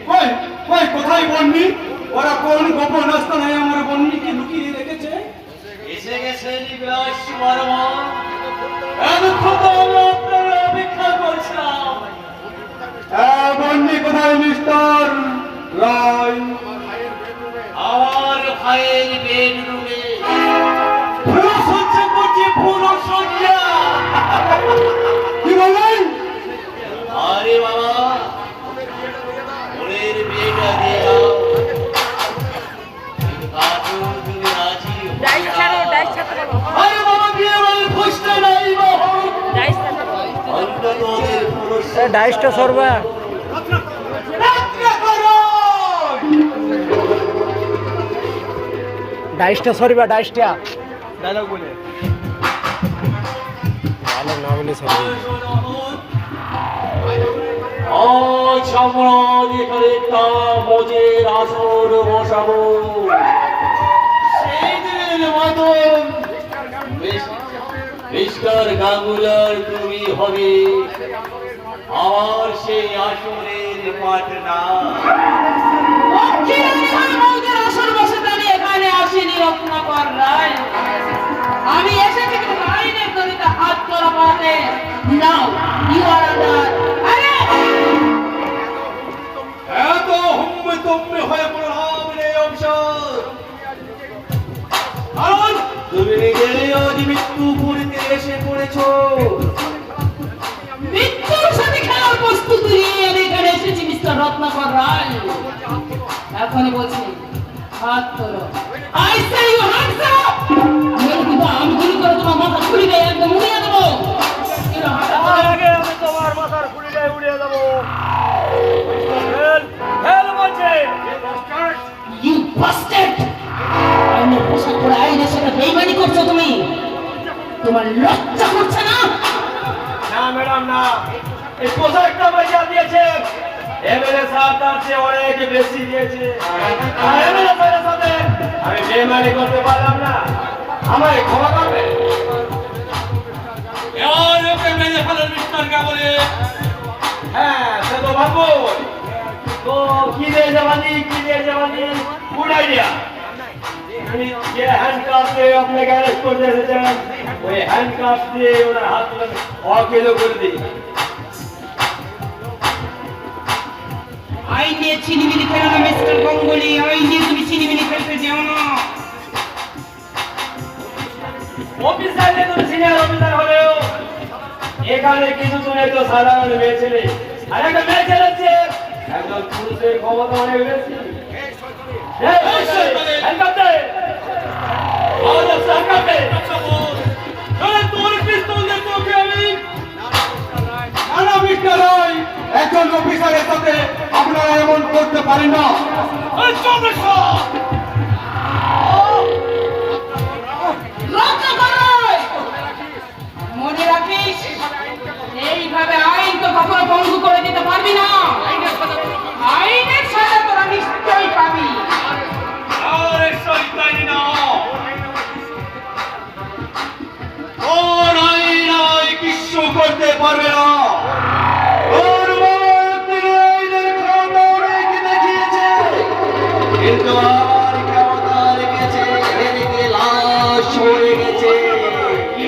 কই কই কোথায় বন্নি? ওরা কোন গোপন স্থানে আমার বন্নিকে লুকিয়ে রেখেছে? এসে গেছে নিবাস বর্মা। এতক্ষণ তো আমরা আপনার অপেক্ষা করছিলাম। বন্নি কোথায় মিস্টার রায়? আমার ভাইয়ের বেডরুমে ফুল সজ্জা করছে, ফুল সজ্জা। কি বলেন? আরে বাবা, ফুলের বিয়েটা দিয়ে দাও। কাজল তুমি রাজি হও না? আরে বাবা, বিয়ে বলে খুশতে নাই বাবা। অন্তত ওদের ফুল ডাইসটা সরবা ডাইসটা সরিবা ডাইসটা ডায়লগ বলে ভালো না বলে সরবি আজ আমরা এখানে একটা মজের আসর বসাবো। সেই দিনের মতন মিস্টার গাঙ্গুলার তুমি হবে আমার সেই আসরের পার্টনার। আমি এসেছি কিন্তু আইনের দড়িতে হাত করা পাতে নাও ইউ আর আন্ডার এত হুম্মে তুম্মে হয়ে পড়লাম রে অবসর, কারণ তুমি নিজেই আজ মৃত্যু পুরীতে এসে পড়েছো। মৃত্যুর সাথে খেলার প্রস্তুতি নিয়ে আমি এখানে এসেছি মিস্টার রত্নাকর রায়। এখনই বলছি হাত তোলো। I say you hands up. আমি গুলি করে তোমার মাথা খুলে দিয়ে একদম উড়িয়ে দেবো। তার আগে আমি তোমার মাথার খুলিটাই উড়িয়ে দেবো। হেল হেল বলছে ইউ বাস্টার্ড। আইনের পোশাক পরে আইনের সাথে বেইমানি করছো তুমি। তোমার লজ্জা করছে না? না ম্যাডাম না, এই পোশাকটা পয়সা দিয়েছে এমএলএ সাহেব, তার চেয়ে অনেক বেশি দিয়েছে। আর এমএলএ সাহেবের সাথে আমি বেমানি করতে পারলাম না, আমায় ক্ষমা করবে। আর ওকে মেরে ফেলেন মিস্টার গাঙ্গুলি। হ্যাঁ সে তো ভাববো তো কি দিয়ে যাবানি গুড আইডিয়া। যে হ্যান্ডকাফ দিয়ে আপনাকে অ্যারেস্ট করতে এসেছেন, ওই হ্যান্ডকাফ দিয়ে ওনার হাত তুলে অকেলো করে দিই। আইন নিয়ে ছিনিমিনি খেলো না মিস্টার গাঙ্গুলি। আইন নিয়ে তুমি ছিনিমিনি খেলতে যেও না। অফিসার যে তুমি সিনিয়র অফিসার হলেও এখানে কিছু তুমি তো সাধারণ মেয়ে ছেলে, আর একটা মেয়ে ছেলে হচ্ছে একজন পুরুষের ক্ষমতা অনেক বেশি। হ্যান্ডকাফ দে, হ্যান্ডকাফ দে। তোর পিস্তল দিয়ে তোকে আমি না মিস্টার রায়, একজন অফিসারের সাথে আপনারা এমন করতে পারেন না। চল